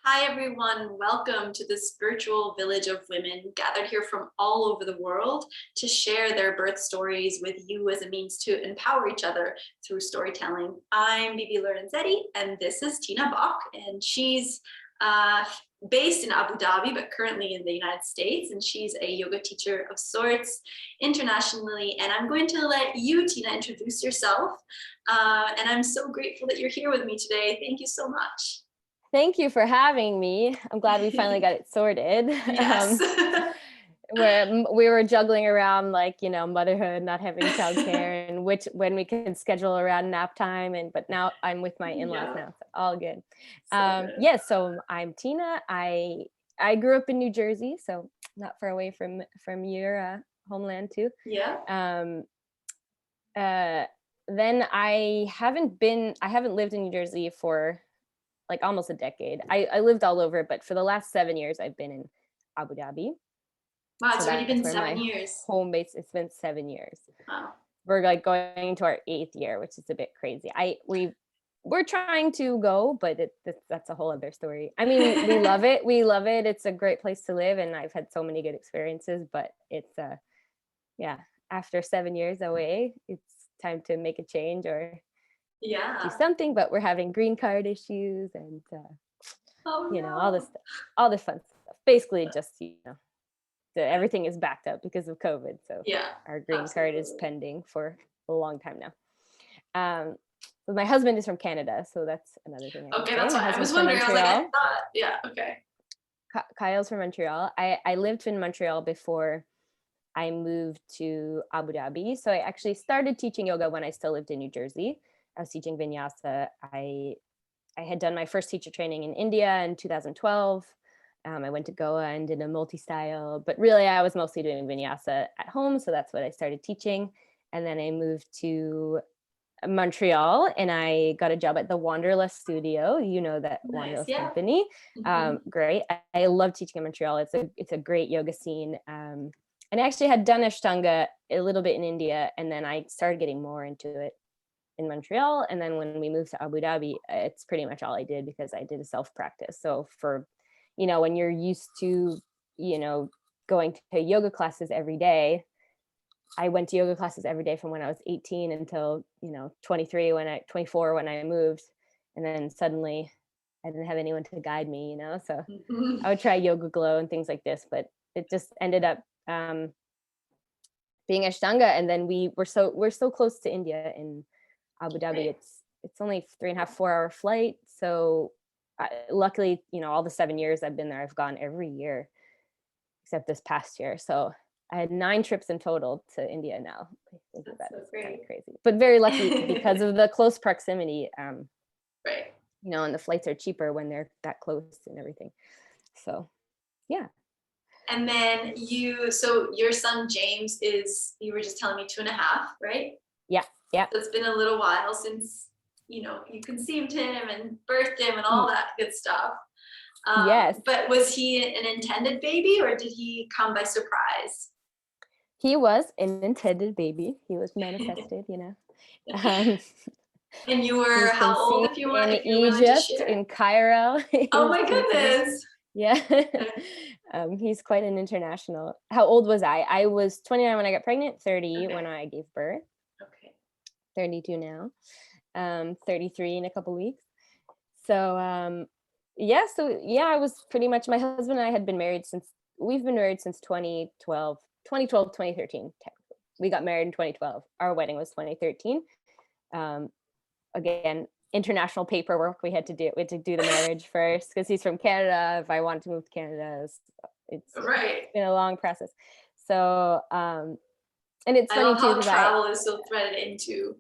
Hi, everyone. Welcome to this virtual village of women gathered here from all over the world to share their birth stories with you as a means to empower each other through storytelling. I'm Bibi Lorenzetti, and this is Tina Bock, and she's based in Abu Dhabi, but currently in the United States, and she's a yoga teacher of sorts internationally. And I'm going to let you, Tina, introduce yourself. And I'm so grateful that you're here with me today. Thank you so much. Thank you for having me. I'm glad we finally got it sorted. Yes. Where we were juggling around motherhood, not having childcare, and when we can schedule around nap time. But now I'm with my in-laws now, so all good. So I'm Tina. I grew up in New Jersey, so not far away from your homeland too. Yeah. Then I haven't lived in New Jersey for like almost a decade. I lived all over, but for the last 7 years, I've been in Abu Dhabi. Wow, it's already been 7 years. Home base. It's been 7 years. Wow. We're like going into our 8th year, which is a bit crazy. We're trying to go, but that's a whole other story. I mean, we love it. We love it. It's a great place to live, and I've had so many good experiences. But it's after 7 years away, it's time to make a change or do something. But we're having green card issues and all this fun stuff. Basically, just everything is backed up because of COVID. So our green card is pending for a long time now. But my husband is from Canada, so that's another thing. That's why I was wondering. I was like, okay. Kyle's from Montreal. I lived in Montreal before I moved to Abu Dhabi. So I actually started teaching yoga when I still lived in New Jersey. I was teaching vinyasa. I had done my first teacher training in India in 2012. I went to Goa and did a multi-style, but really I was mostly doing vinyasa at home. So that's what I started teaching. And then I moved to Montreal and I got a job at the Wanderlust Studio. You know that Wanderlust company. Great. I love teaching in Montreal. It's a great yoga scene. And I actually had done Ashtanga a little bit in India, and then I started getting more into it in Montreal. And then when we moved to Abu Dhabi, it's pretty much all I did because I did a self-practice. So for, when you're used to, going to yoga classes every day, I went to yoga classes every day from when I was 18 until, 24 when I moved. And then suddenly I didn't have anyone to guide me, so I would try Yoga Glow and things like this, but it just ended up being Ashtanga. And then we're so close to India in Abu Dhabi. It's only 3.5-4 hour flight. So luckily, all the 7 years I've been there, I've gone every year except this past year. So I had 9 trips in total to India now. I think about it. It's kind of crazy, but very lucky because of the close proximity. Right. And the flights are cheaper when they're that close and everything. So, yeah. And then so your son James is, you were just telling me 2.5, right? Yeah. So it's been a little while since, you conceived him and birthed him and all that good stuff. Yes. But was he an intended baby or did he come by surprise? He was an intended baby. He was manifested, And you were how old, if you want? In Egypt, in Cairo. Oh my goodness. Yeah. He's quite an international. How old was I? I was 29 when I got pregnant, 30 when I gave birth. Okay. 32 now. 33 in a couple weeks. So I was pretty much, my husband and I had been married since 2012, 2013. Technically. We got married in 2012. Our wedding was 2013. Again, international paperwork we had to do. We had to do the marriage first because he's from Canada. If I wanted to move to Canada, it's been a long process. So, and it's funny too because travel is so threaded into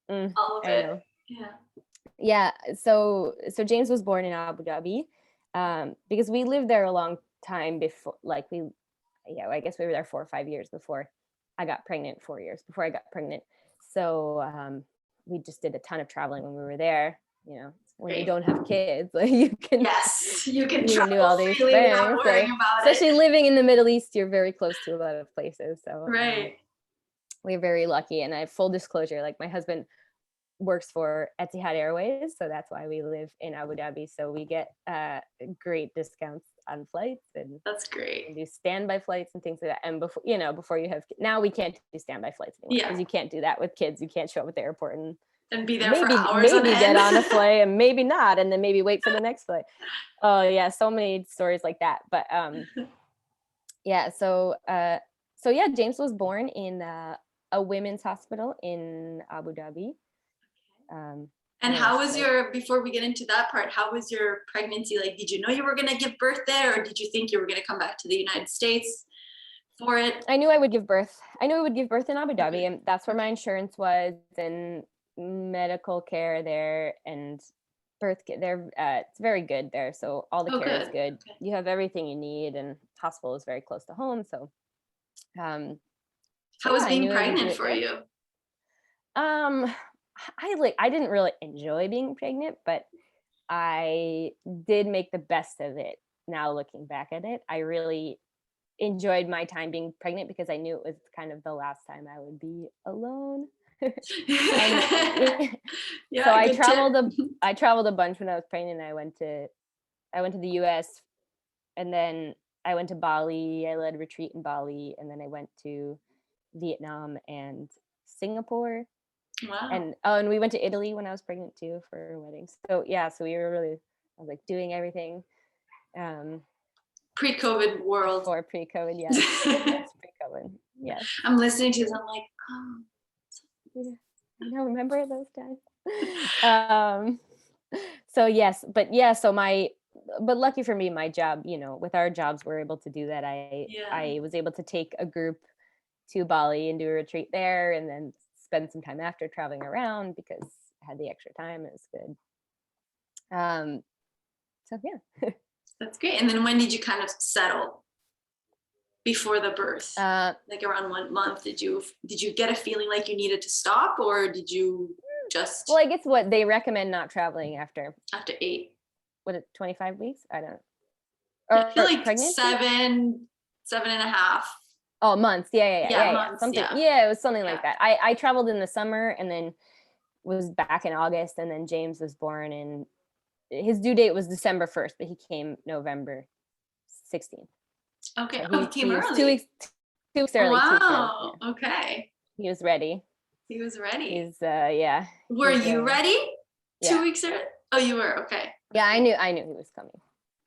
all of it. I know. Yeah. So James was born in Abu Dhabi because we lived there a long time before. I guess we were there 4 or 5 years before I got pregnant. 4 years before I got pregnant. So we just did a ton of traveling when we were there. When you don't have kids, you can do all these things. Especially living in the Middle East, you're very close to a lot of places. So we're very lucky. And I have full disclosure, like my husband works for Etihad Airways, so that's why we live in Abu Dhabi. So we get great discounts on flights, and That's great. do standby flights and things like that. And before you have, now we can't do standby flights anymore, because you can't do that with kids. You can't show up at the airport and be there for hours on maybe end. get on a flight and maybe not, and then maybe wait for the next flight. Oh yeah, so many stories like that. But yeah, so yeah, James was born in a women's hospital in Abu Dhabi. And how was before we get into that part, how was your pregnancy? Like, did you know you were going to give birth there, or did you think you were going to come back to the United States for it? I knew I would give birth. I knew I would give birth in Abu Dhabi, and that's where my insurance was, and medical care there, and birth care there. It's very good there, so all the care is good. Okay. You have everything you need, and hospital is very close to home. So, how was being pregnant for you? I didn't really enjoy being pregnant, but I did make the best of it. Now looking back at it, I really enjoyed my time being pregnant, because I knew it was kind of the last time I would be alone. Yeah, so I traveled a bunch when I was pregnant. I went to the US, and then I went to Bali. I led a retreat in Bali, and then I went to Vietnam and Singapore. Wow. And we went to Italy when I was pregnant too for weddings. So yeah, so we were really, I was like doing everything. Pre-COVID world. Or pre-COVID, yes. Yes, pre-COVID, yes. I'm listening to this, I'm like, oh. I don't remember those times. So yes, but yeah, but lucky for me, my job, with our jobs, we're able to do that. I was able to take a group to Bali and do a retreat there, and then spend some time after traveling around, because I had the extra time. It was good. So yeah. That's great. And then when did you kind of settle before the birth? Like around 1 month, did you get a feeling like you needed to stop, or did you just? Well, I guess what they recommend not traveling after 8. What, 25 weeks? I don't know. I feel like pregnancy? 7 and a half. Oh, months. Yeah. Months, something. Yeah, it was something like that. I traveled in the summer, and then was back in August, and then James was born, and his due date was December 1st, but he came November 16th. Okay. So he came early. 2 weeks early. Wow. Okay. He was ready. He's yeah. Were you ready? Yeah. 2 weeks early? Oh, you were. Okay. Yeah, I knew he was coming.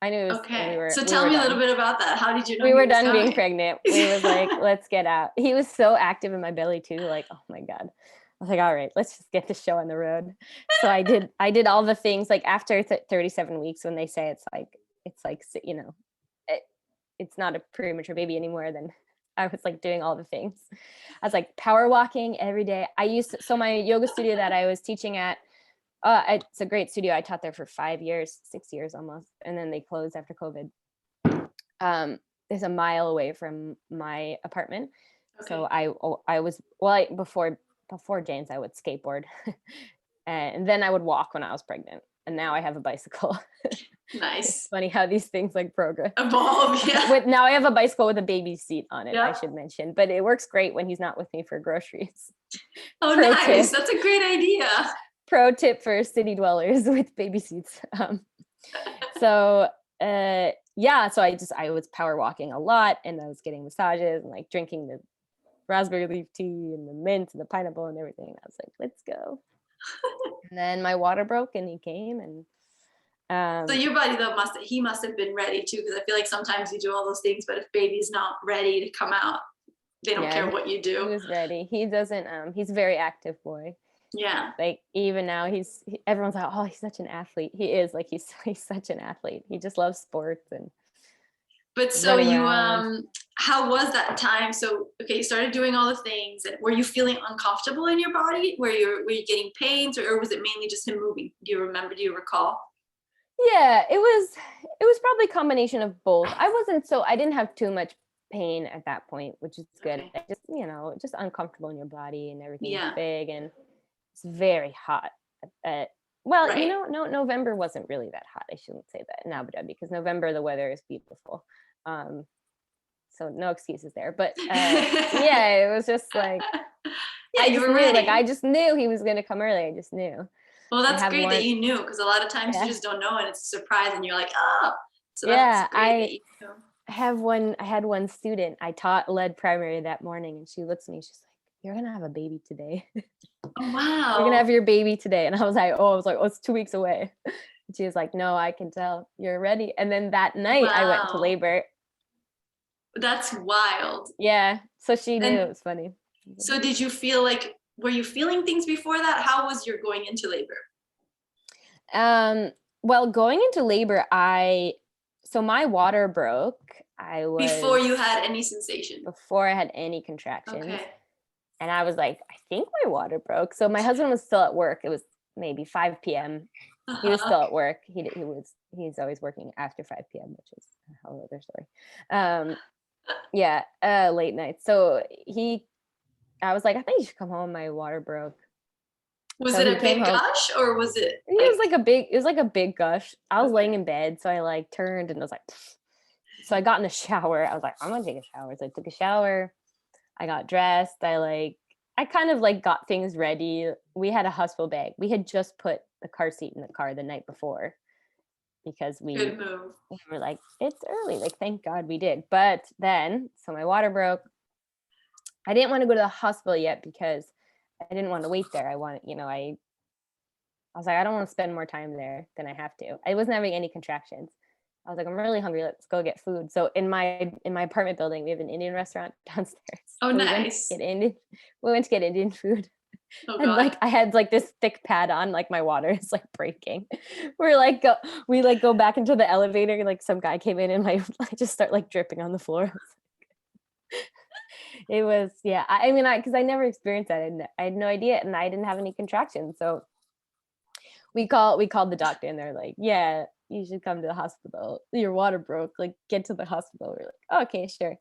I knew it was. Okay. So tell me a little bit about that. How did you know we were done being pregnant? We was like, let's get out. He was so active in my belly too. Like, oh my God. I was like, all right, let's just get this show on the road. So I did all the things, like after 37 weeks, when they say it's like, it's not a premature baby anymore, then I was like doing all the things. I was like power walking every day. So my yoga studio that I was teaching at, it's a great studio. I taught there for 5 years, 6 years almost. And then they closed after COVID. It's a mile away from my apartment. Okay. So I was, before James, I would skateboard and then I would walk when I was pregnant. And now I have a bicycle. Nice. It's funny how these things like progress. Evolve, yeah. Now I have a bicycle with a baby seat on it, I should mention. But it works great when he's not with me for groceries. Oh, nice. That's a great idea. Pro tip for city dwellers with baby seats. So I was power walking a lot, and I was getting massages and like drinking the raspberry leaf tea and the mint and the pineapple and everything. And I was like, let's go. And then my water broke, and he came, and so your body though must have been ready too, because I feel like sometimes you do all those things, but if baby's not ready to come out, they don't care what you do. He was ready. He doesn't. He's a very active boy. Yeah. Like even now, everyone's like, oh, he's such an athlete. He is, like, he's such an athlete. He just loves sports and. But so you, how was that time? So, okay, you started doing all the things, and were you feeling uncomfortable in your body? Were you getting pains, or was it mainly just him moving? Do you recall? Yeah, it was probably a combination of both. I didn't have too much pain at that point, which is good. Okay. I just, just uncomfortable in your body, and everything is big, and it's very hot. November wasn't really that hot. I shouldn't say that in Abu Dhabi, because November, the weather is beautiful. So no excuses there. But it was just like, Yeah, I you just were knew, ready. like, I just knew he was going to come early. I just knew. Well, I that's have great one. that you knew, because a lot of times you Yeah. just don't know and it's a surprise and you're like, oh. So that's Yeah, great that you knew. I had one student, I led primary that morning, and she looks at me, she's like, "You're gonna have a baby today." Oh, You're gonna wow. have your baby today. And I was like, oh, it's 2 weeks away. And she was like, no, I can tell you're ready. And then that night I went to Wow. labor. That's wild. Yeah. So she knew. It And was funny. so did you feel like, were you feeling things before that? How was your going into labor? Well, going into labor, so my water broke. Before you had any sensation? Before I had any contractions. Okay. And I was like, I think my water broke. So my husband was still at work. It was maybe 5 p.m. He was still at work. He's always working after 5 p.m., which is a whole other story. Yeah, late nights. So I was like, I think you should come home. My water broke. Was So it he a came big home. gush or was it It was like a big gush. I was Okay. laying in bed, so I like turned and I was like, pfft. So I got in the shower. I was like, I'm gonna take a shower. So I took a shower. I got dressed. I kind of like got things ready. We had a hospital bag. We had just put the car seat in the car the night before because Good move. we were like, it's early. Like, thank God we did. But then, so my water broke. I didn't want to go to the hospital yet because I didn't want to wait there. I was like, I don't want to spend more time there than I have to. I wasn't having any contractions. I was like, I'm really hungry. Let's go get food. So in my apartment building, we have an Indian restaurant downstairs. Oh, So nice. we went to get Indian food. Oh, And God. like I had like this thick pad on, like my water is like breaking. We go back into the elevator. Like some guy came in and I just start like dripping on the floor. It was, yeah. I mean, because I never experienced that. I had no idea, and I didn't have any contractions. So we called the doctor, and they're like, yeah, you should come to the hospital. Your water broke. Like, get to the hospital. We're like, okay, sure.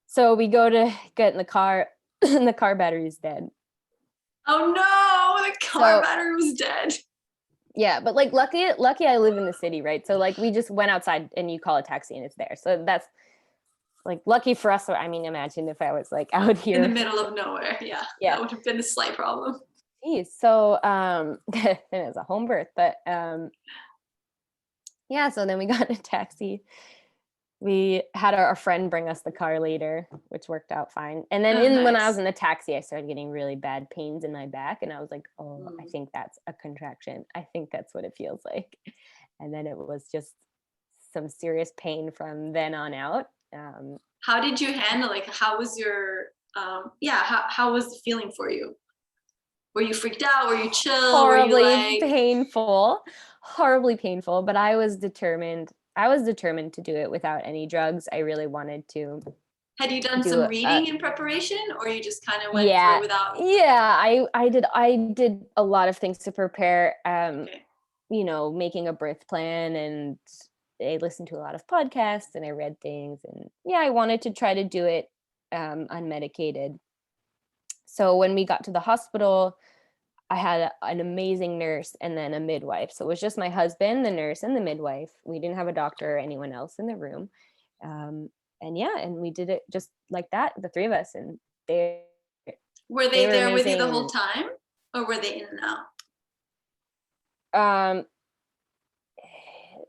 So we go to get in the car, and the car battery is dead. Oh no, the car battery was dead. Yeah, but like lucky I live in the city, right? So like we just went outside and you call a taxi and it's there. So that's like lucky for us. I mean, imagine if I was like out here in the middle of nowhere. Yeah. That would have been a slight problem. Geez, so it was a home birth, but yeah, so then we got in a taxi. We had our friend bring us the car later, which worked out fine. And then when I was in the taxi, I started getting really bad pains in my back. And I was like, oh, I think that's a contraction. I think that's what it feels like. And then it was just some serious pain from then on out. How did you handle, like, how was your, how was the feeling for you? Were you freaked out? Were you chill? Horribly Were you like... horribly painful, but I was determined to do it without any drugs. I really wanted to. Had you done some reading in preparation, or you just kind of went for it without? Yeah, I did a lot of things to prepare, making a birth plan, and I listened to a lot of podcasts and I read things, and I wanted to try to do it unmedicated. So when we got to the hospital, I had an amazing nurse and then a midwife. So it was just my husband, the nurse, and the midwife. We didn't have a doctor or anyone else in the room. And we did it just like that, the three of us. And were they there with you the whole time, or were they in and out?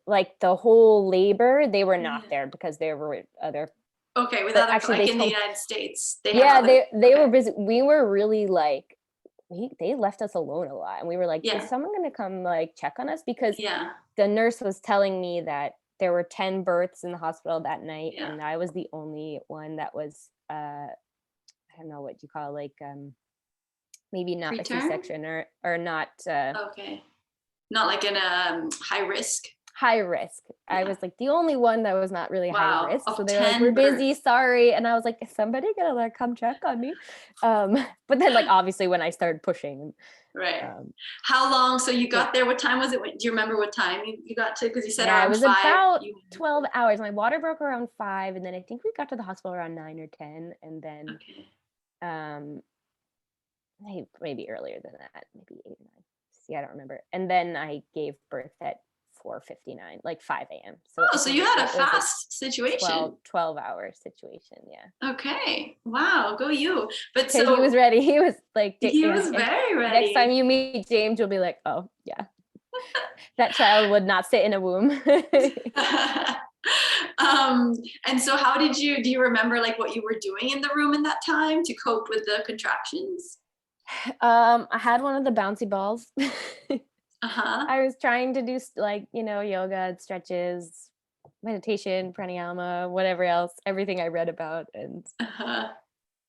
Like the whole labor, they were not there because they were with other. Okay, with other, actually, like in the United States. They were busy. We were really like, they left us alone a lot, and we were like, is someone gonna come like check on us? Because the nurse was telling me that there were 10 births in the hospital that night, and I was the only one that was I don't know what you call, like maybe not preterm? A C-section or not not like in a high risk. I was like the only one that was not really high risk. So they were like, we're busy, sorry. And I was like, is somebody gonna like come check on me? But then like obviously when I started pushing. Right. How long? So you got there, what time was it? Do you remember what time you got to? Because you said around 5. It was about 12 hours. My water broke around 5, and then I think we got to the hospital around 9 or 10. And then maybe earlier than that, maybe 8 or 9. See, I don't remember. And then I gave birth at 4:59, like 5 a.m. So you had a it was fast situation. 12-hour situation. Yeah. Okay. Wow. Go you. But Because he was ready. He was like, he was very ready. Next time you meet James, you'll be like, oh yeah, that child would not sit in a womb. And so how do you remember like what you were doing in the room in that time to cope with the contractions? I had one of the bouncy balls. Uh-huh. I was trying to do like, yoga, stretches, meditation, pranayama, whatever else, everything I read about. And Uh-huh.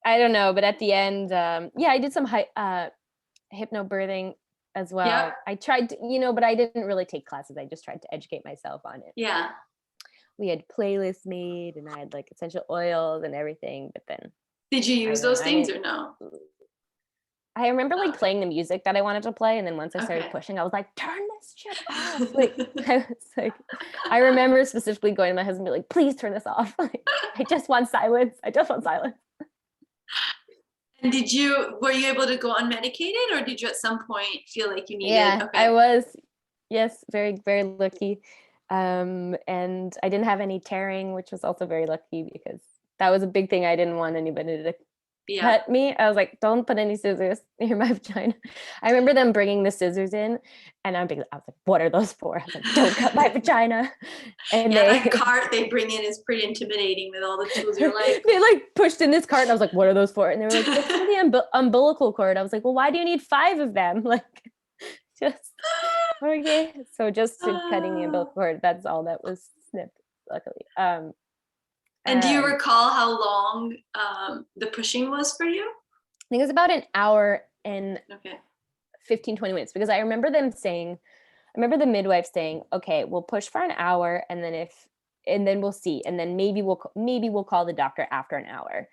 I don't know, but at the end, I did some hypnobirthing as well. Yep. I tried to, but I didn't really take classes. I just tried to educate myself on it. Yeah. We had playlists made and I had like essential oils and everything, but then. Did you use those things or no? I remember like playing the music that I wanted to play, and then once I started pushing, I was like, "Turn this shit off!" I remember specifically going to my husband and be like, "Please turn this off. Like, I just want silence. I just want silence." And were you able to go unmedicated, or did you at some point feel like you needed? Yeah, I was. Yes, very, very lucky. And I didn't have any tearing, which was also very lucky because that was a big thing. I didn't want anybody to cut me. I was like, don't put any scissors near my vagina. I remember them bringing the scissors in, and I was like, what are those for? I was like, don't cut my vagina. And that cart they bring in is pretty intimidating with all the tools. You're like, they like pushed in this cart, and I was like, what are those for? And they were like, it's for the umbilical cord. I was like, well, why do you need 5 of them? Like, just okay. So just cutting the umbilical cord. That's all that was snipped, luckily. And do you recall how long the pushing was for you? I think it was about an hour and 15, 20 minutes, because I remember the midwife saying, okay, we'll push for an hour, and then we'll see. And then maybe we'll call the doctor after an hour.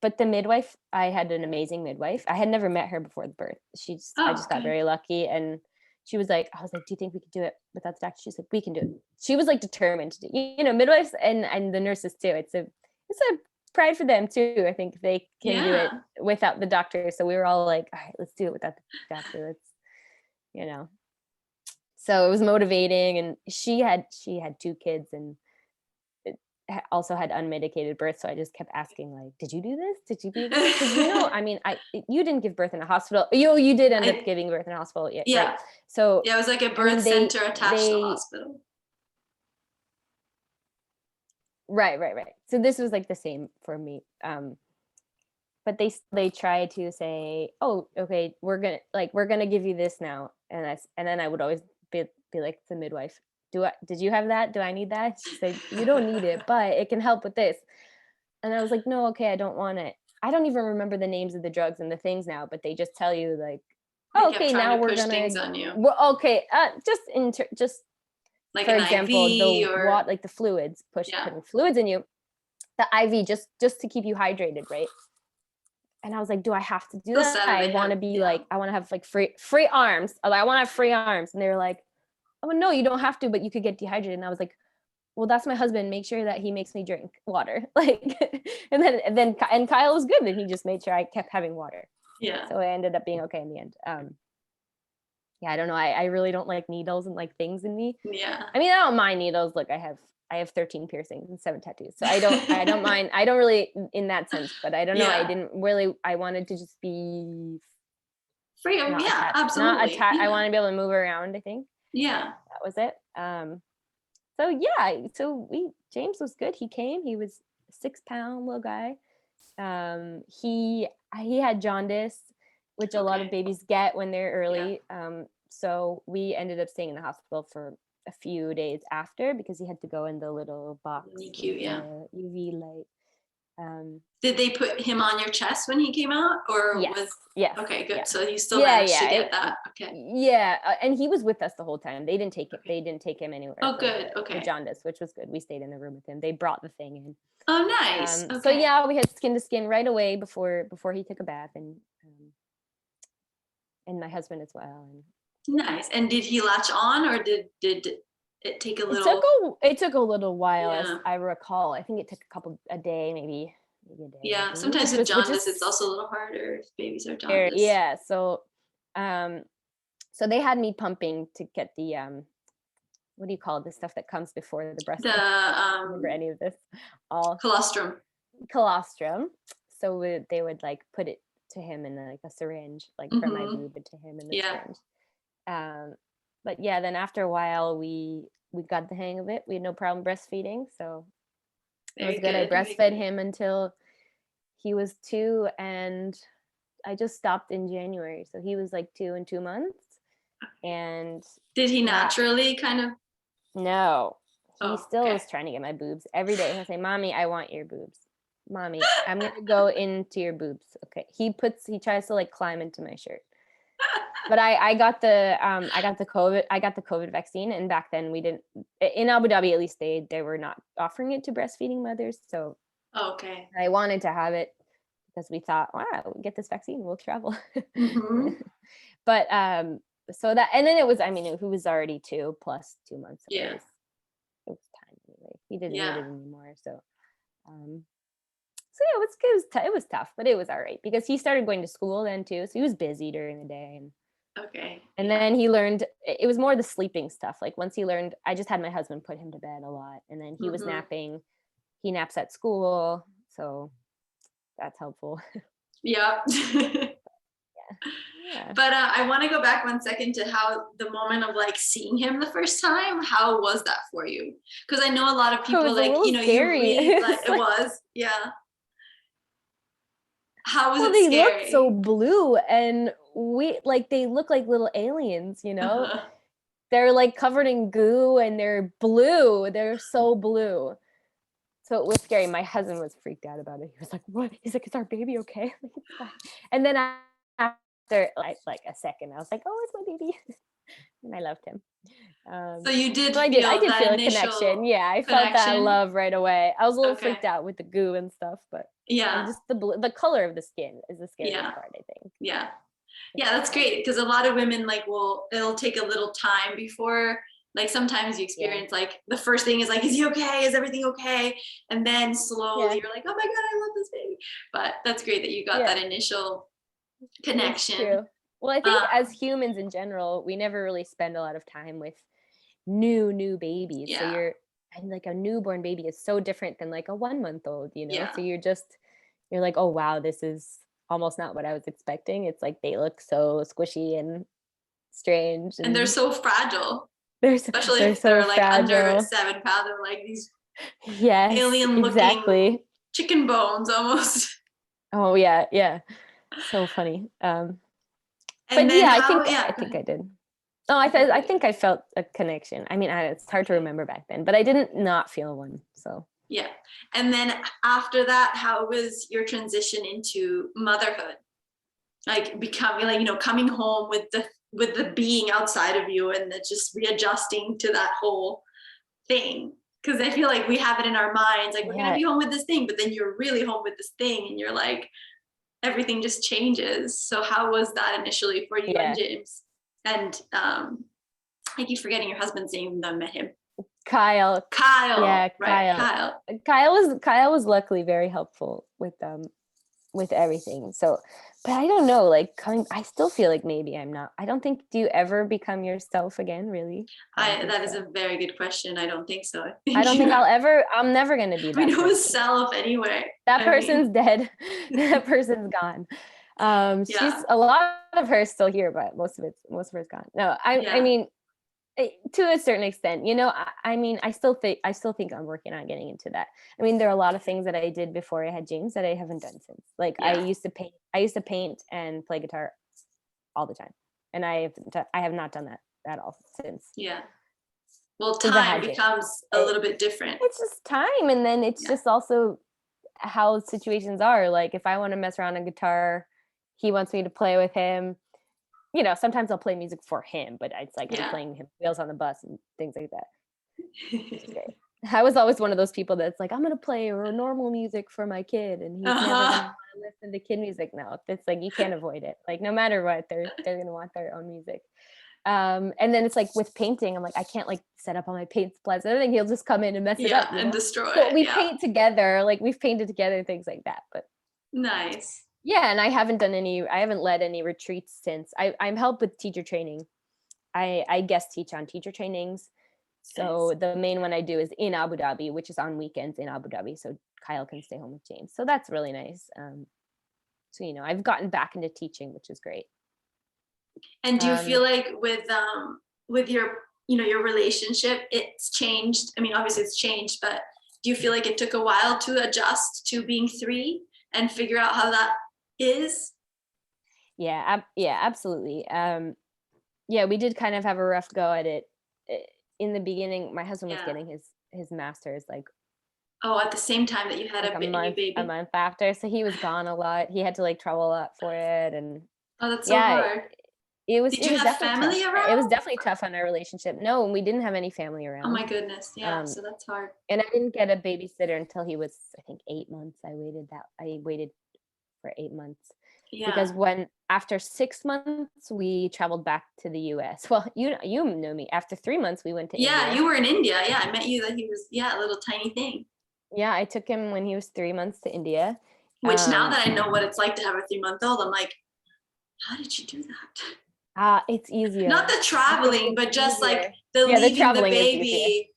But the midwife, I had an amazing midwife. I had never met her before the birth. I just got very lucky. And she was like, I was like, do you think we could do it without the doctor? She's like, we can do it. She was like determined to do, midwives and the nurses too. It's a pride for them too. I think they can do it without the doctor. So we were all like, all right, let's do it without the doctor. Let's, so it was motivating. And she had 2 kids and also had unmedicated birth. So I just kept asking, like, did you do this? Did you do this? Because you didn't give birth in a hospital. You did end up giving birth in a hospital. Yeah. Right? So it was like a birth center attached to the hospital. Right. So this was like the same for me. But they tried to say, oh, okay, we're gonna give you this now. And then I would always be like the midwife, did you have that? Do I need that? She's like, you don't need it, but it can help with this. And I was like, no, okay, I don't want it. I don't even remember the names of the drugs and the things now, but they just tell you like, okay, now we're gonna things on you. Well, okay, just like for example, like the fluids, putting fluids in you, the IV just to keep you hydrated, right? And I was like, do I have to do that? I want to be like, I want to have like free arms. I want to have free arms. And they were like, oh no, you don't have to, but you could get dehydrated. And I was like, well, that's my husband. Make sure that he makes me drink water. Like, and Kyle was good. And he just made sure I kept having water. Yeah. So I ended up being okay in the end. I don't know. I really don't like needles and like things in me. Yeah. I mean, I don't mind needles. Look, I have 13 piercings and 7 tattoos. So I don't mind. I don't really in that sense, but I don't know. I wanted to just be free. Absolutely. Not attached. I want to be able to move around, I think. Yeah. That was it. So James was good. He came. He was a 6-pound little guy. He had jaundice, which a lot of babies get when they're early. Yeah. So we ended up staying in the hospital for a few days after because he had to go in the little box NICU, UV light. Did they put him on your chest when he came out, or yes. Okay, good. Yeah. So you still managed to get that. Okay. Yeah, and he was with us the whole time. They didn't take it. They didn't take him anywhere. Oh, good. Okay. The jaundice, which was good. We stayed in the room with him. They brought the thing in. Oh, nice. Okay. So we had skin to skin right away before he took a bath, and my husband as well. And nice. And did he latch on, or did it take a little? It took a little while, as I recall. I think it took a day, maybe a day. Yeah, sometimes with jaundice, it's also a little harder if babies are jaundiced. Yeah, so, So they had me pumping to get the what do you call it? The stuff that comes before the breast The milk? I don't remember any of this. All colostrum. colostrum. So they would like put it to him in like a syringe, like from my boob to him in the Yeah. syringe. But yeah, then after a while we got the hang of it. We had no problem breastfeeding, so it was good. I breastfed him until he was 2, and I just stopped in January. So he was like 2 and 2 months. And did he naturally kind of? No, he still okay. was trying to get my boobs every day. He'll say, "Mommy, I want your boobs. Mommy, I'm gonna go into your boobs." Okay. He tries to like climb into my shirt. But I got the COVID vaccine, and back then we didn't, in Abu Dhabi at least, they were not offering it to breastfeeding mothers. So okay. I wanted to have it because we thought, wow, we get this vaccine, we'll travel. But so that, and then it was, I mean, he was already 2 plus 2 months. So it was time anyway. He didn't need it anymore. So so yeah, it was tough, but it was all right because he started going to school then too. So he was busy during the day, and then he learned, it was more the sleeping stuff. Like once he learned, I just had my husband put him to bed a lot, and then he was napping. He naps at school, so that's helpful. Yeah. But I want to go back 1 second to how the moment of like seeing him the first time. How was that for you? Because I know a lot of people like, you know, scary. You read like it was, yeah. How was it they scary? look so blue, and they look like little aliens, you know? They're like covered in goo and they're blue. They're so blue. So it was scary. My husband was freaked out about it. He was like, "What?" He's like, "Is our baby okay?" Like, "It's fine." And then after like a second, I was like, "Oh, it's my baby." And I loved him. So you did. So I did feel a connection. Yeah, I felt that love right away. I was a little freaked out with the goo and stuff, but and just the color of the skin is the scariest part, I think. Yeah, that's great, because a lot of women like it'll take a little time before, like sometimes you experience like the first thing is like, is he okay? Is everything okay? And then slowly you're like, oh my God, I love this baby. But that's great that you got that initial connection. True. Well, I think as humans in general, we never really spend a lot of time with new babies. Yeah. So and like a newborn baby is so different than like a 1-month-old, you know? So you're like, oh wow, this is almost not what I was expecting. It's like they look so squishy and strange. And they're so fragile. Especially if they're like under 7 pounds, they're like these alien looking chicken bones almost. Oh yeah. So funny. But then I think I did. Oh, I think I felt a connection. I mean, it's hard to remember back then, but I didn't not feel one. So yeah. And then after that, how was your transition into motherhood? Like becoming, like, you know, coming home with the being outside of you, and just readjusting to that whole thing. Because I feel like we have it in our minds, like we're gonna be home with this thing, but then you're really home with this thing, and you're like, everything just changes. So how was that initially for you and James? And I keep forgetting your husband's name, though I met him. Kyle. Yeah, right. Kyle was luckily very helpful with everything. So, but I don't know, like I still feel like maybe I'm not. I don't think, do you ever become yourself again, really? That is a very good question. I don't think so. I'm never going to be that. I mean, who is self anyway? That person's dead. That person's gone. She's a lot of her is still here, but most of her's gone. No, I mean, to a certain extent, you know, I mean, I still think I'm working on getting into that. I mean, there are a lot of things that I did before I had James that I haven't done since. Like I used to paint and play guitar all the time, and I have not done that at all since. Yeah. Well, time becomes a little bit different. It's just time, and then it's just also how situations are. Like if I want to mess around on guitar, he wants me to play with him. You know, sometimes I'll play music for him, but it's like I'm playing him Wheels on the Bus and things like that. I was always one of those people that's like, I'm going to play normal music for my kid, and he's never going to want to listen to kid music. No, it's like, you can't avoid it. Like no matter what, they're going to want their own music. And then it's like with painting, I'm like, I can't like set up all my paint supplies and everything. He'll just come in and mess it up and destroy it. We paint together, like we've painted together, things like that. But nice. Yeah, and I haven't led any retreats since. I'm helped with teacher training. I guest teach on teacher trainings. So the main one I do is in Abu Dhabi, which is on weekends in Abu Dhabi. So Kyle can stay home with James. So that's really nice. So, you know, I've gotten back into teaching, which is great. And do you feel like with your, you know, your relationship, it's changed? I mean, obviously it's changed, but do you feel like it took a while to adjust to being 3 and figure out how that is? Yeah, absolutely. Yeah, we did kind of have a rough go at it. In the beginning, my husband was getting his master's like at the same time that you had like a new baby. a month after, so he was gone a lot. He had to like travel a lot for it, and that's so hard. It was Did you have family tough. around? It was definitely tough on our relationship. No, we didn't have any family around. Oh my goodness. Yeah. So that's hard. And I didn't get a babysitter until he was, I think, 8 months. I waited for 8 months. Yeah. Because after 6 months, we traveled back to the US. Well, you know me. After 3 months, we went to India. Yeah, you were in India. Yeah, I met you that he was, a little tiny thing. Yeah, I took him when he was 3 months to India. Which now that I know what it's like to have a 3-month-old, I'm like, how did you do that? It's easier. Not the traveling, but just like leaving the baby,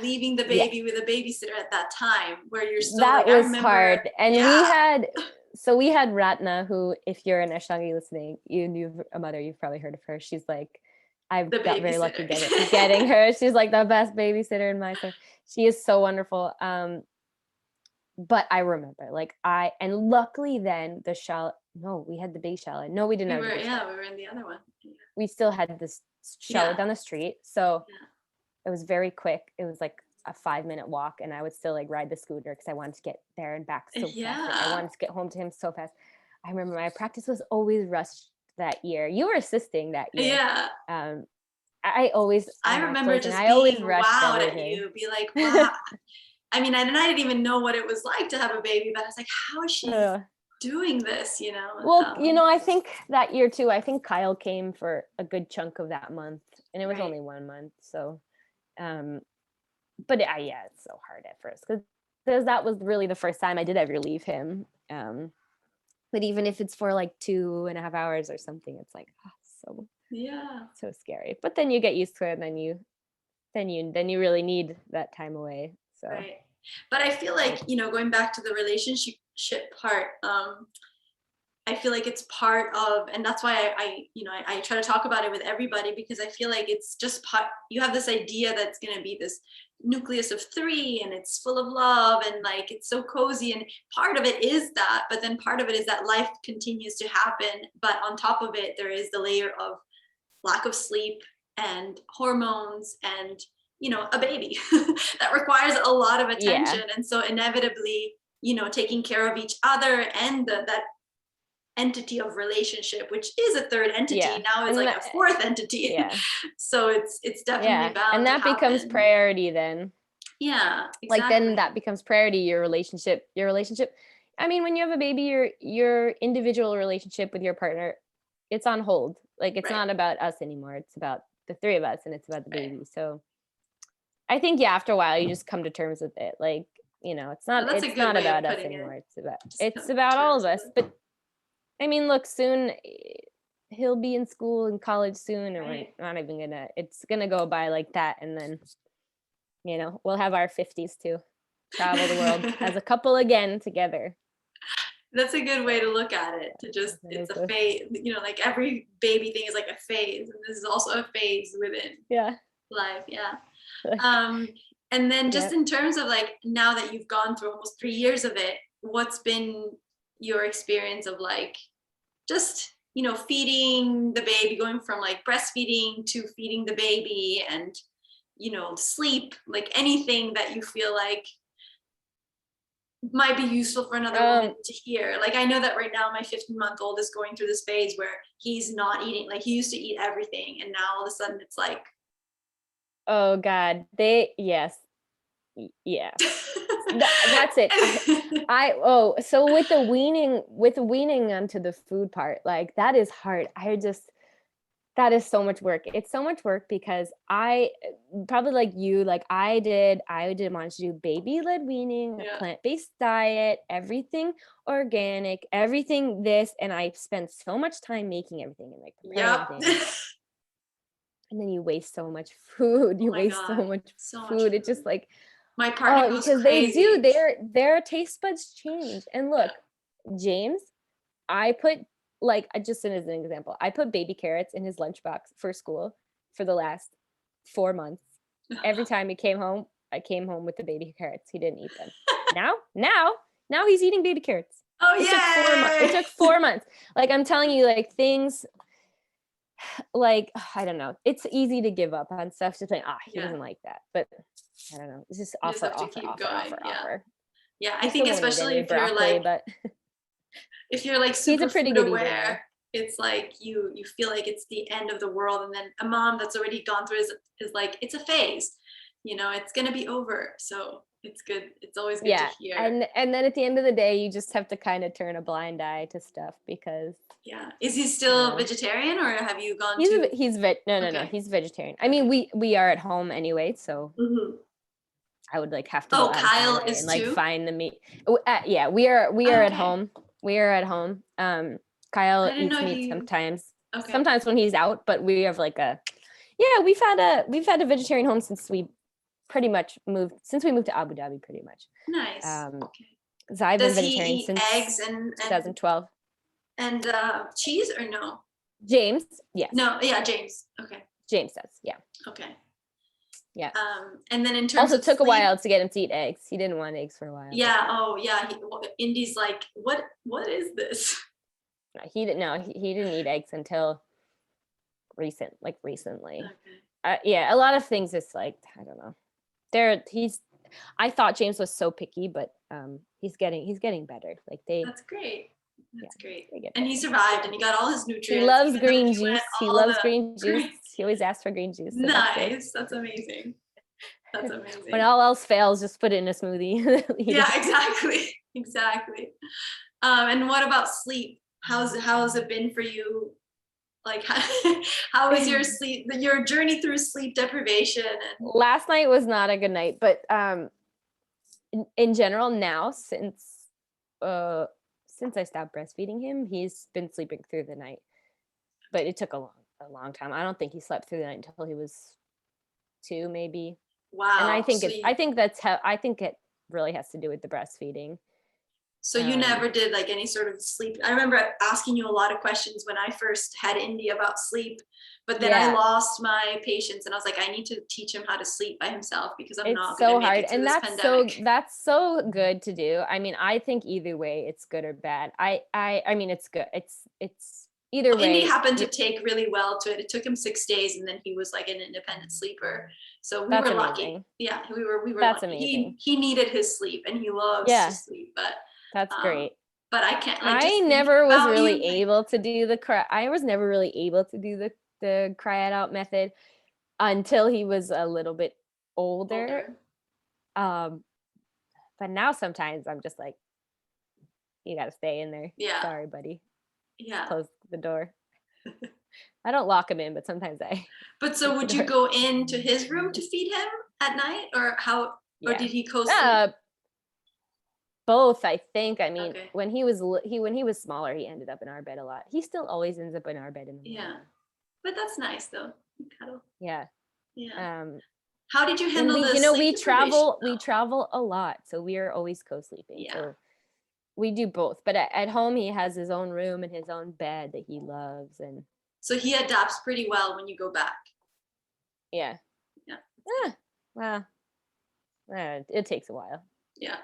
leaving the baby with a babysitter at that time where you're still that was hard. And we had Ratna, who, if you're an Ashangi listening, you've probably heard of her. She's like, I've got very lucky getting her. She's like the best babysitter in my life. She is so wonderful. But I remember and luckily then we had the big shower. No, we didn't. We were in the other one. Yeah. We still had this shower down the street. So it was very quick. It was like a 5-minute walk, and I would still like ride the scooter because I wanted to get there and back so fast. I wanted to get home to him so fast. I remember my practice was always rushed that year. You were assisting that year. Yeah. I remember just being wowed at you, be like, wow. I mean, and I didn't even know what it was like to have a baby, but I was like, how is she doing this, you know? Well, you know, I think that year too, I think Kyle came for a good chunk of that month, and it was only 1 month. So, but it's so hard at first because that was really the first time I did ever leave him. But even if it's for like 2.5 hours or something, it's like, so scary. But then you get used to it, and then you really need that time away. So. Right. But I feel like, you know, going back to the relationship part, I feel like it's part of, and that's why I try to talk about it with everybody, because I feel like it's just you have this idea that's going to be this nucleus of 3 and it's full of love and like it's so cozy, and part of it is that, but then part of it is that life continues to happen, but on top of it there is the layer of lack of sleep and hormones and, you know, a baby that requires a lot of attention. And so inevitably, you know, taking care of each other and that entity of relationship, which is a third entity, now is like a fourth entity. So it's definitely bound and that becomes priority then. Yeah, exactly. Like then that becomes priority, your relationship. I mean, when you have a baby, your individual relationship with your partner, it's on hold. Like it's not about us anymore. It's about the 3 of us, and it's about the baby. So I think after a while you just come to terms with it. Like, you know, it's not about us anymore. It's about all of us. But I mean, look, soon he'll be in school and college soon, and we're not even it's gonna go by like that, and then, you know, we'll have our 50s to travel the world as a couple again together. That's a good way to look at it. To just, it's a phase, you know, like every baby thing is like a phase, and this is also a phase within life. And then just in terms of like, now that you've gone through almost 3 years of it, what's been your experience of like, just, you know, feeding the baby, going from like breastfeeding to feeding the baby, and, you know, sleep, like anything that you feel like might be useful for another woman to hear. Like, I know that right now my 15-month-old is going through this phase where he's not eating, like he used to eat everything, and now all of a sudden it's like, oh God, that's it. So with the weaning onto the food part, like that is hard. That is so much work. It's so much work because I probably like you, like I did want to do baby-led weaning, a plant-based diet, everything organic, everything this, and I spent so much time making everything and like preparing everything. and then you waste so much food. You Oh my waste so God. much So much food. It's food. just like, My partner oh, goes because they do, crazy. their taste buds change. And look, James, I put, like, just as an example, I put baby carrots in his lunchbox for school for the last 4 months. Every time he came home, I came home with the baby carrots. He didn't eat them. Now he's eating baby carrots. Oh, It took 4 months. It yay! took 4 months. Like, I'm telling you, like, things like, I don't know. It's easy to give up on stuff, just like, he Yeah. doesn't like that. But I don't know. It's just You just offer, have to offer, keep offer, going. offer, Yeah. offer. Yeah. I He think still won't eat especially any if you're broccoli, like, but super he's a pretty food good eater now. aware, it's like you feel like it's the end of the world. And then a mom that's already gone through is like, it's a phase, it's gonna be over. So it's good. It's always good to Yeah. hear. And then at the end of the day, you just have to kind of turn a blind eye to stuff because Yeah. Is he still vegetarian, or have you gone he's to? no, he's vegetarian. I mean, we are at home anyway, so Mhm. I would like have to go out of my Kyle way is and like too? find the meat. Yeah, we are at Okay. home. We are at home. Kyle I didn't eats know meat he. sometimes. Okay. Sometimes when he's out, but we have like we've had a vegetarian home since we moved to Abu Dhabi pretty much. Nice. Okay. So I've been Does he vegetarian eat since eggs and 2012. and cheese or no? James, yes. No, yeah, James. Okay. James does, yeah. Okay. Yeah. And then in terms also of took sleep, a while to get him to eat eggs. He didn't want eggs for a while. Yeah. Oh, yeah. Indy's like, what is this? He didn't know. He didn't eat eggs until recently. Okay. Yeah, a lot of things. It's like, I don't know. I thought James was so picky, but he's getting better. Like That's great. That's great. they get And better. he survived, and he got all his nutrients. He loves green juice. He loves green juice. He always asks for green juice. So nice. That's amazing. That's amazing. When all else fails, just put it in a smoothie. Yeah, exactly. Exactly. And what about sleep? How's it been for you? Like, how was your sleep, your journey through sleep deprivation? Last night was not a good night, but in general now, since I stopped breastfeeding him, he's been sleeping through the night. But it took a long time. I don't think he slept through the night until he was 2, maybe. Wow. And I think it really has to do with the breastfeeding. So you never did like any sort of sleep. I remember asking you a lot of questions when I first had Indy about sleep, but then I lost my patience and I was like, I need to teach him how to sleep by himself because I'm not going to make it through this pandemic. That's so good to do. I mean, I think either way, it's good or bad. I mean, it's good. It's either way. Indy happened to take really well to it. It took him 6 days, and then he was like an independent sleeper. So we were lucky. Yeah, we were. That's lucky. Amazing. He needed his sleep, and he loves to sleep. But that's great. But I can't. I never was really able to do the cry. I was never really able to do the cry it out method until he was a little bit older. But now sometimes I'm just like, you got to stay in there. Yeah. Sorry, buddy. Yeah. Close the door. I don't lock him in, but sometimes I. But so would you go into his room to feed him at night, or how? Yeah. Or did he co-sleep? Both, I think. I mean, when he was smaller, he ended up in our bed a lot. He still always ends up in our bed in the morning. Yeah, but that's nice though. Cuddle. Yeah. Yeah. How did you handle this? We travel a lot, so we are always co-sleeping. Yeah. So we do both, but at home he has his own room and his own bed that he loves, and so he adapts pretty well when you go back. Yeah. Yeah. Well, it takes a while. Yeah.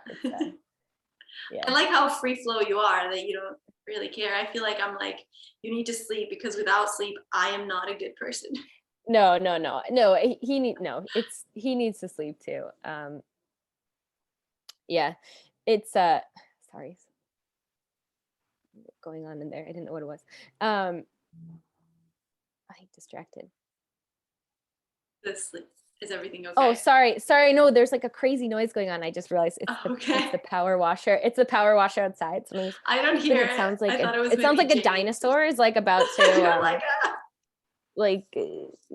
Yeah. I like how free flow you are, that you don't really care. I feel like I'm like, you need to sleep because without sleep, I am not a good person. No. He needs to sleep too. Yeah, it's sorry, going on in there. I didn't know what it was. I distracted. Is everything okay? Oh, sorry. No, there's like a crazy noise going on. I just realized it's the power washer. It's the power washer outside. So I don't hear it. It sounds like it sounds like a dinosaur is like about to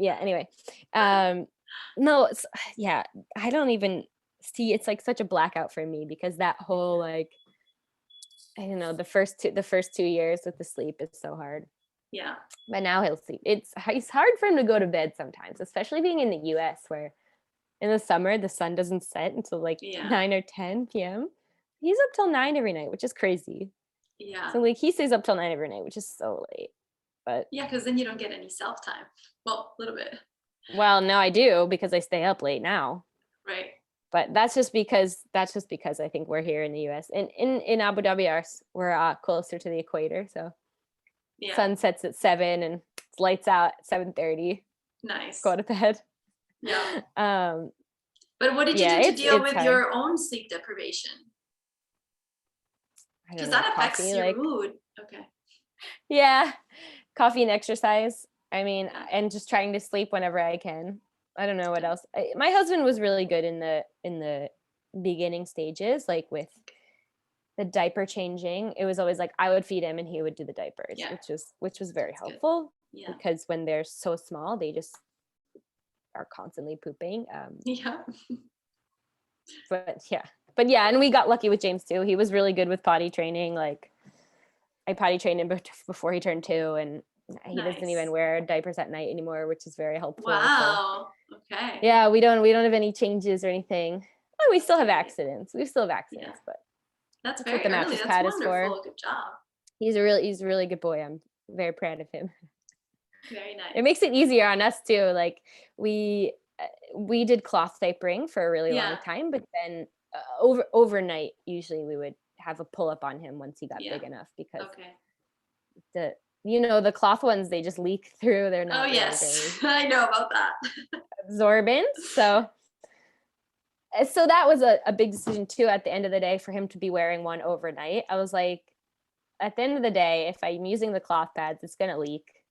anyway. No, I don't even see. It's like such a blackout for me because that whole I don't know, the first 2 years with the sleep is so hard. Yeah. but now he'll sleep. It's hard for him to go to bed sometimes, especially being in the US where in the summer the sun doesn't set until like Yeah. 9 or 10 p.m. He's up till 9 every night, which is crazy. Yeah. So like he stays up till 9 every night, which is so late. But Yeah, because then you don't get any self time. Well, a little bit. well, no, I do because I stay up late now. Right. But that's just because I think we're here in the US. And in Abu Dhabi, we're closer to the equator, so Yeah. sun sets at 7 and it's lights out at 7:30. Nice. Go to bed. Yeah. Um, But what did you yeah, do to deal with hard. your own sleep deprivation? Because that affects coffee, your mood. Okay. Yeah, coffee and exercise. I mean, Yeah. and just trying to sleep whenever I can. I don't know what Yeah. else. My husband was really good in the beginning stages, like with the diaper changing. It was always like I would feed him and he would do the diapers, Yeah. which was very That's good. helpful Yeah. because when they're so small, they just are constantly pooping. Yeah. But yeah, and we got lucky with James too. He was really good with potty training. Like I potty trained him before he turned 2, and he doesn't even Nice. wear diapers at night anymore, which is very helpful. So Wow. Okay. yeah, we don't have any changes or anything. Well, we still have great. accidents. We still have accidents, but That's that's what the very early. mattress That's pad is for. wonderful. Good job. He's a really good boy. I'm very proud of him. Very nice. It makes it easier on us too. Like we did cloth diapering for a really long Yeah. time, but then overnight usually we would have a pull up on him once he got Yeah. big enough because Okay. the cloth ones, they just leak through. They're not Oh, really yes. very I know about that. absorbent. So that was a big decision too at the end of the day for him to be wearing one overnight. I was like, at the end of the day, if I'm using the cloth pads, it's gonna leak.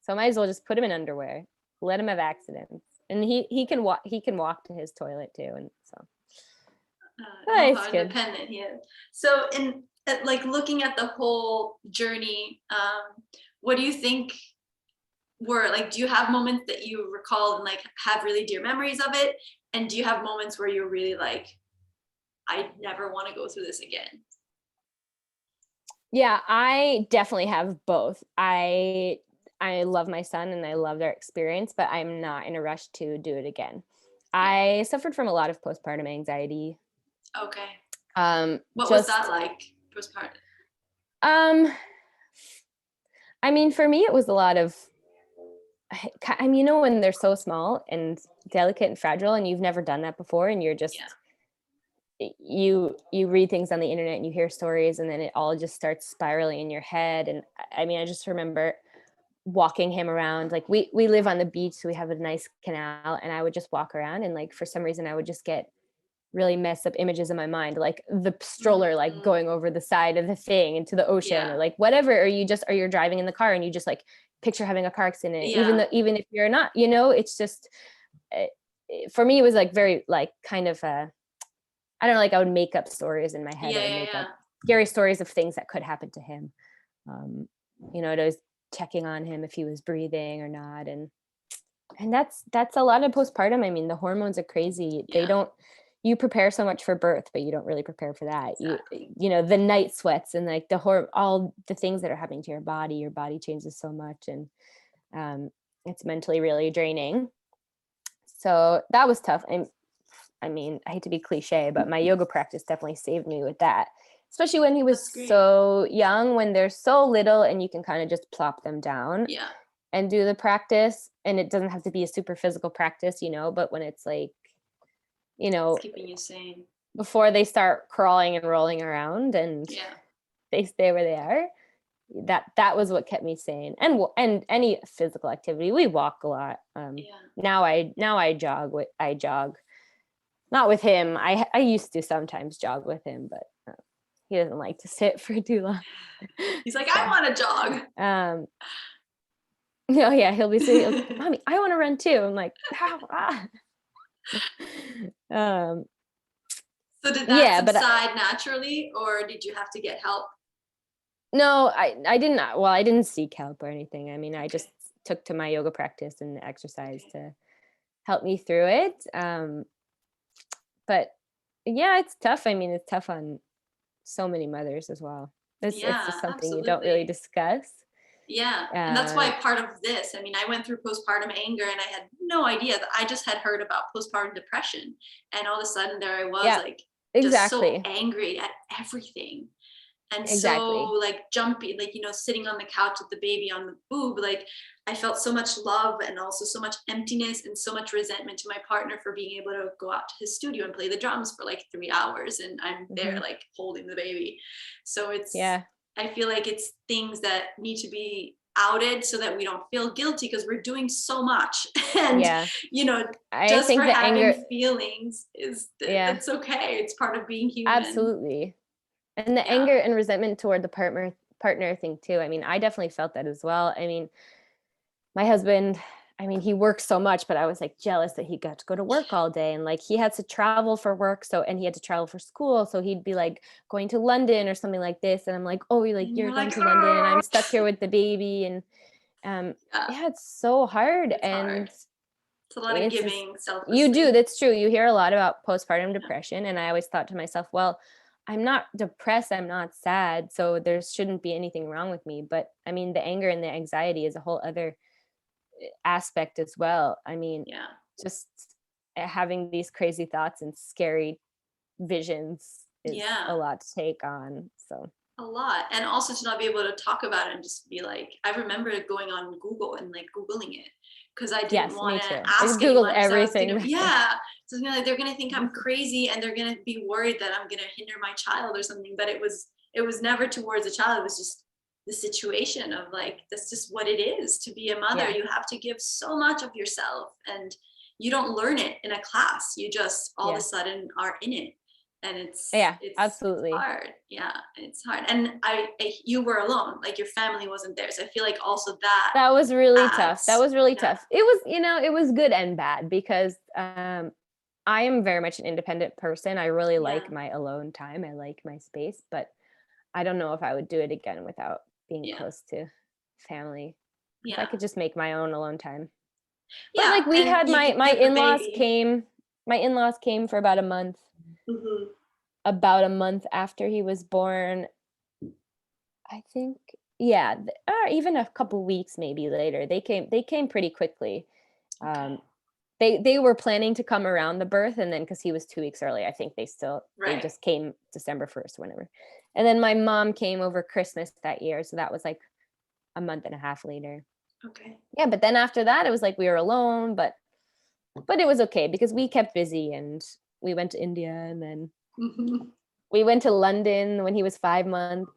So I might as well just put him in underwear, let him have accidents. And he can walk to his toilet too. And so How independent he is. So in like looking at the whole journey, what do you think were like, do you have moments that you recall and like have really dear memories of it? And do you have moments where you're really like, I never want to go through this again? yeah, I definitely have both. I love my son and I love their experience, but I'm not in a rush to do it again. I suffered from a lot of postpartum anxiety. Okay. What was that like postpartum? I mean, for me, it was a lot of, I mean, when they're so small and delicate and fragile and you've never done that before and you're just, you read things on the internet and you hear stories and then it all just starts spiraling in your head. And I mean, I just remember walking him around. Like we live on the beach, so we have a nice canal, and I would just walk around and like for some reason I would just get really messed up images in my mind, like the stroller like going over the side of the thing into the ocean or like whatever, or you're driving in the car and you just like picture having a car accident, even if you're not, it's just for me it was like very like kind of I don't know, like I would make up stories in my head. I would make up scary stories of things that could happen to him. I was checking on him if he was breathing or not, and that's a lot of postpartum. I mean, the hormones are crazy. You prepare so much for birth, but you don't really prepare for that. Exactly. The night sweats and like all the things that are happening to your body changes so much, and it's mentally really draining. So that was tough. I mean, I hate to be cliche, but my yoga practice definitely saved me with that, especially when he was so young, when they're so little and you can kind of just plop them down and do the practice. And it doesn't have to be a super physical practice, but when it's like, it's keeping you sane before they start crawling and rolling around and they stay where they are. That was what kept me sane, and any physical activity. We walk a lot. Now I jog. I jog. Not with him. I used to sometimes jog with him, but he doesn't like to sit for too long. He's like, I want to jog. No, yeah, he'll be saying, Mommy, I want to run too. I'm like, So did that subside naturally, or did you have to get help? No, I didn't. Well, I didn't seek help or anything. I mean, I just took to my yoga practice and exercise to help me through it. But yeah, it's tough. I mean, it's tough on so many mothers as well. It's just something you don't really discuss. Yeah. And that's why part of this, I mean, I went through postpartum anger and I had no idea that I just had heard about postpartum depression. And all of a sudden there I was Yeah, like, just so exactly. angry at everything. And so Exactly. like jumpy, like, you know, sitting on the couch with the baby on the boob, like I felt so much love and also so much emptiness and so much resentment to my partner for being able to go out to his studio and play the drums for like 3 hours. And I'm there Mhm. like holding the baby. So Yeah. I feel like it's things that need to be outed so that we don't feel guilty because we're doing so much. And, Yeah. you know, I just for think the having anger, feelings yeah, it's okay. It's part of being human. absolutely. And the Yeah. anger and resentment toward the partner thing too. I mean, I definitely felt that as well. I mean, my husband, I mean, he works so much, but I was like jealous that he got to go to work all day and like he had to travel for work. So, and he had to travel for school. So he'd be like going to London or something like this. And I'm like, oh, And you're you're going like, to London and oh, I'm stuck here with the baby. And yeah, yeah, it's so hard. it's hard. And It's a lot of it's just, giving you do, selflessly. that's true. You hear a lot about postpartum Yeah. depression. And I always thought to myself, well, I'm not depressed, I'm not sad, so there shouldn't be anything wrong with me. But I mean, the anger and the anxiety is a whole other aspect as well. I mean, Yeah. just having these crazy thoughts and scary visions is Yeah. a lot to take on. So, A lot. And also to not be able to talk about it and just be like, I remember going on Google and like Googling it because I didn't yes, want me to too. I ask Googled anyone because I was everything gonna, back then. yeah. So you know, they're gonna think I'm crazy and they're gonna be worried that I'm gonna hinder my child or something. But it was never towards a child. It was just the situation of like that's just what it is to be a mother. Yeah. You have to give so much of yourself and you don't learn it in a class. You just all of a Yeah. sudden are in it and it's Yeah, it's it's absolutely. hard. Yeah, it's hard. And you were alone, like your family wasn't there, so I feel like also that That was really tough. That adds. was really Yeah. tough. It was, it was good and bad because I am very much an independent person. I really Yeah. like my alone time. I like my space, but I don't know if I would do it again without being Yeah. close to family because I Yeah. could just make my own alone time. But Yeah, like we and had you could my give the in-laws baby. came, my in-laws came for Hmm. about a month after he was born. I think, yeah, or even a couple weeks maybe later. They came pretty quickly. Okay. Um they were planning to come around the birth, and then because he was 2 weeks early, I think they Right. just came December 1st, whenever. And then my mom came over Christmas that year, so that was like a month and a half later. Okay. Yeah, but then after that, it was like we were alone, but it was okay because we kept busy and we went to India, and then Hmm. we went to London when he was 5 months,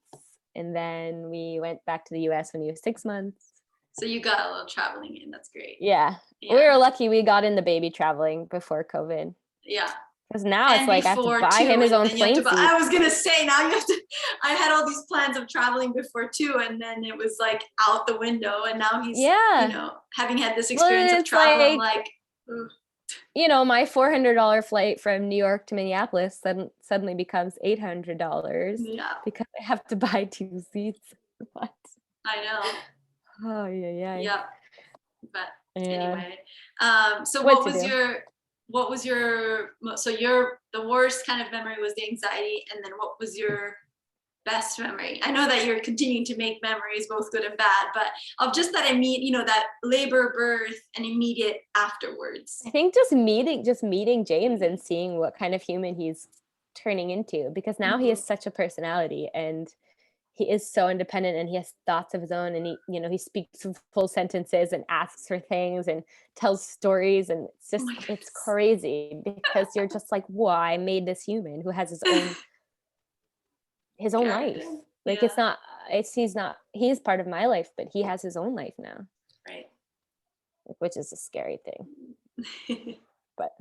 and then we went back to the US when he was 6 months. So you got a little traveling in. That's great. Yeah, we Yeah. were lucky we got in the baby traveling before COVID. Yeah. Because now it's And like I have to before buy him too, his and own then you have to plane buy. I seat. was gonna say now you have to. I had all these plans of traveling before too, and then it was like out the window. And now he's, Yeah. having had this experience Well, of it's travel, I'm like, like, ugh, my $400 flight from New York to Minneapolis suddenly becomes $800 yeah, because I have to buy two seats. What? I know. Oh, yeah, Yeah, but yeah. anyway, so What to do? so your the worst kind of memory was the anxiety, and then what was your best memory? I know that you're continuing to make memories, both good and bad, but of just that that labor, birth, and immediate afterwards. I think just meeting James and seeing what kind of human he's turning into, because now he Hmm. has such a personality and he is so independent and he has thoughts of his own, and he speaks in full sentences and asks for things and tells stories, and Oh my it's goodness. crazy because you're just like, wow, I made this human who has his own life. Character. Like Yeah. he's part of my life, but he has his own life now, Right. which is a scary thing. It's But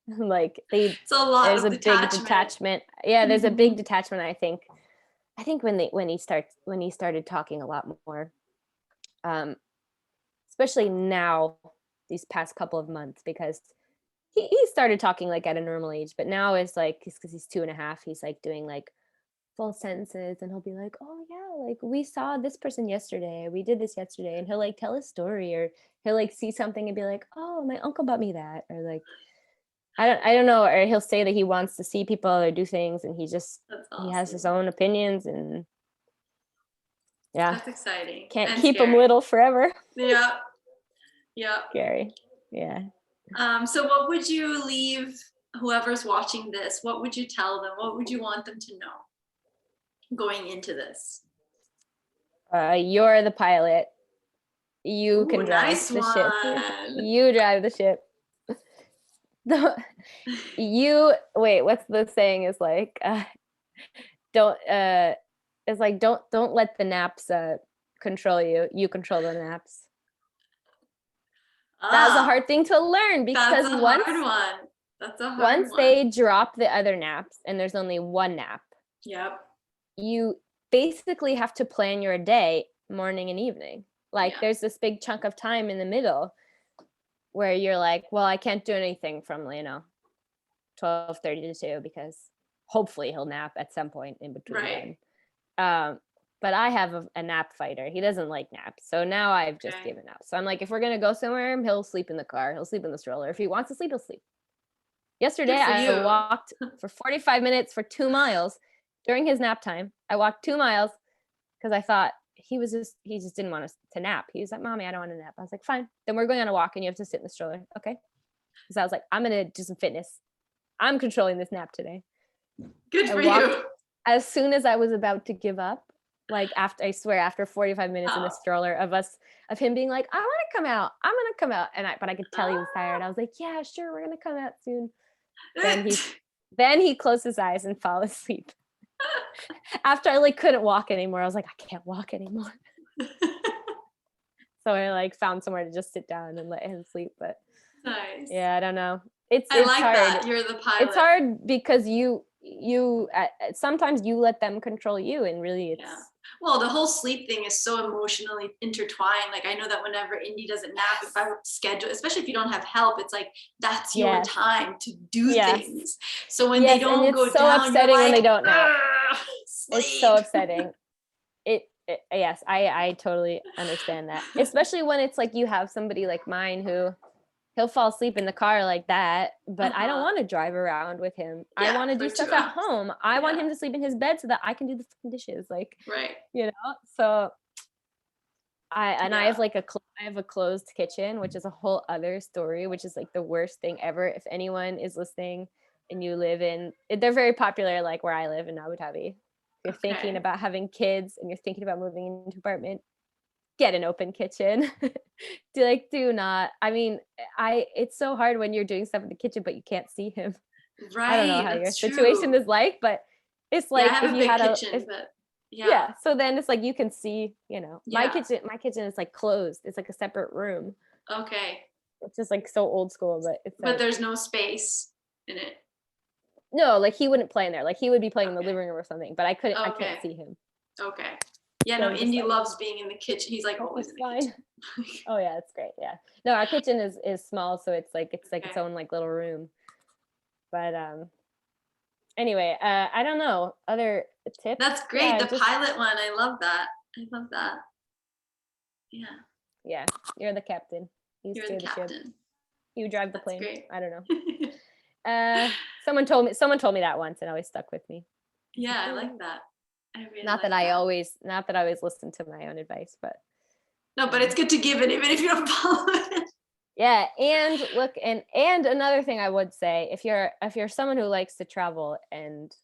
like a lot there's of a big detachment. detachment. Yeah, there's a big Hmm. detachment. I think when he started talking a lot more, um, especially now these past couple of months, because he started talking like at a normal age, but now it's like because he's 2.5, he's like doing like full sentences, and he'll be like, oh yeah, like we saw this person yesterday, we did this yesterday, and he'll like tell a story, or he'll like see something and be like, oh, my uncle bought me that, or like I don't know, or he'll say that he wants to see people or do things, and That's he has his awesome. own opinions, and Yeah. That's exciting. Can't and keep them scary. little forever. Yeah. Yeah. Scary. Yeah. So what would you leave whoever's watching this? What would you tell them? What would you want them to know going into this? You're the pilot. You Ooh, can drive nice the ship. one. You drive the ship. What's the saying is like, don't it's like don't let the naps control you. You control the naps. That's a hard thing to learn because that's a hard one. That's a hard once one. they drop the other naps and there's only one nap, Yep. you basically have to plan your day morning and evening. Like there's this big chunk of time in the middle where you're like, well, I can't do anything from 12:30 to 2 because hopefully he'll nap at some point in between Right. then. But I have a nap fighter. He doesn't like naps. So now I've just given up. So I'm like, if we're going to go somewhere, he'll sleep in the car. He'll sleep in the stroller. If he wants to sleep, he'll sleep. Yesterday, I walked for 45 minutes for 2 miles during his nap time. I walked 2 miles because I thought he just didn't want us to nap. He was like, Mommy, I don't want to nap. I was like, fine. Then we're going on a walk and you have to sit in the stroller. Okay. So I was like, I'm going to do some fitness. I'm controlling this nap today. Good for you. As soon as I was about to give up, like after 45 minutes in the stroller of him being like, I want to come out. I'm going to come out. But I could tell he was tired. I was like, yeah, sure. We're going to come out soon. Then he closed his eyes and fell asleep. After I couldn't walk anymore, I was like, I can't walk anymore. So I found somewhere to just sit down and let him sleep. But nice. Yeah, I don't know. It's like hard. That. You're the pilot. It's hard because you sometimes you let them control you, and really it's. Yeah. Well, the whole sleep thing is so emotionally intertwined. Like I know that whenever Indy doesn't nap, if I schedule, especially if you don't have help, it's like that's your time to do things. So when they don't go down, it's so upsetting when they don't nap. Sleep. It's so upsetting. Yes, I totally understand that. Especially when it's like you have somebody like mine who he'll fall asleep in the car like that, but I don't want to drive around with him. I want to do stuff at home. I want him to sleep in his bed so that I can do the dishes. Right. So I have a closed kitchen, which is a whole other story, which is the worst thing ever. If anyone is listening and you live they're very popular, where I live in Abu Dhabi. If you're thinking about having kids and you're thinking about moving into an apartment, get an open kitchen. Do not. I mean, it's so hard when you're doing stuff in the kitchen, but you can't see him. Right. I don't know how your situation is but it's like if you had kitchen, so then it's you can see, my kitchen is closed. It's a separate room. Okay. It's just so old school, but it's there's no space in it. No, he wouldn't play in there. He would be playing in the living room or something, but I can't see him. Okay. Yeah, so no, Indy loves being in the kitchen. He's always in the kitchen. Oh yeah, it's great. Yeah. No, our kitchen is small, so it's its own little room. But anyway, I don't know. Other tips? That's great. The pilot one. I love that. Yeah. Yeah. You're the captain. You're the captain. You drive the plane. Great. I don't know. Someone told me that once, and it always stuck with me. Yeah, I like that. I really not that I always listen to my own advice, but no, but it's good to give it even if you don't follow it. Yeah, and look, and another thing I would say, if you're someone who likes to travel and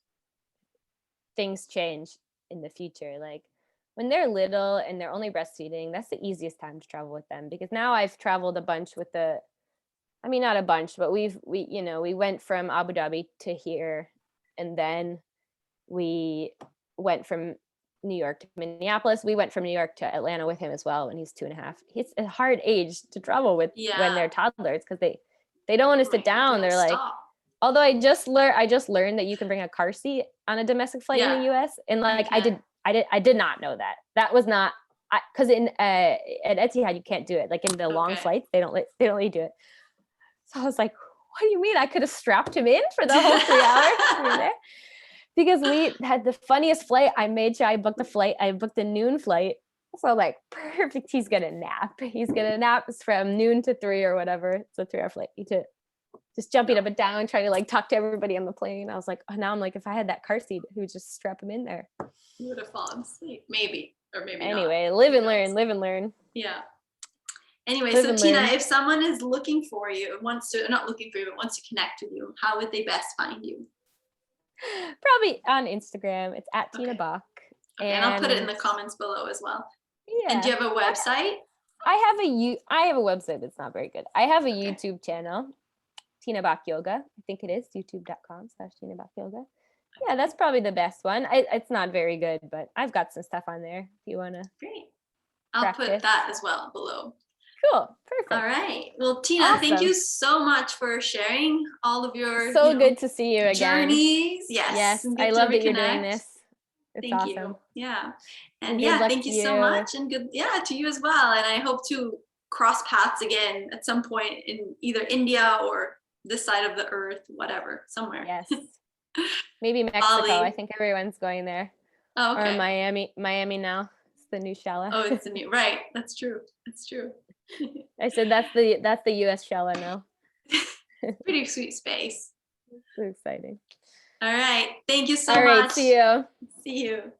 things change in the future, when they're little and they're only breastfeeding, that's the easiest time to travel with them, because now I've traveled a bunch with not a bunch, but we went from Abu Dhabi to here, and then we went from New York to Minneapolis. We went from New York to Atlanta with him as well when he's 2.5. It's a hard age to travel with when they're toddlers, because they don't want to sit down. They're although I just learned that you can bring a car seat on a domestic flight in the US, and I did not know that. That was not, because at Etihad you can't do it. In the long flights they don't let you do it. So I was like, what do you mean? I could have strapped him in for the whole 3 hours? Because we had the funniest flight. I made sure I booked a flight. I booked a noon flight. So perfect. He's going to nap. He's going to nap from noon to 3 or whatever. It's a 3-hour flight. Just jumping up and down, trying to talk to everybody on the plane. I was now I'm if I had that car seat, who would just strap him in there. You would have fallen asleep. Maybe. or maybe anyway, not. live and learn. Yeah. Anyway, Live so and Tina, learn. if someone is looking for you, wants to, not looking for you, but wants to connect with you, how would they best find you? Probably on Instagram. It's at Tina Okay. Bock. Okay, and I'll put it in the comments below as well. Yeah. And do you have a website? I have a website that's not very good. I have a YouTube channel, Tina Bock Yoga. I think it is youtube.com/Tina Bock Yoga. Yeah, that's probably the best one. It's not very good, but I've got some stuff on there if you want to. Great. I'll put that as well below. Cool. Perfect. All right. Well, Tina, awesome. Thank you so much for sharing all of your good to see you again. Journeys. Yes. I love that you're doing this. It's thank awesome. You. Yeah. And thank you so much. And good to you as well. And I hope to cross paths again at some point in either India or this side of the earth, whatever, somewhere. Yes. Maybe Mexico. Bali. I think everyone's going there. Oh, okay. Or Miami now. It's the new Shala. Oh, it's the new, right. That's true. I said that's the US Shala now. Pretty sweet space. So exciting. All right. Thank you so much. All right. See you. See you.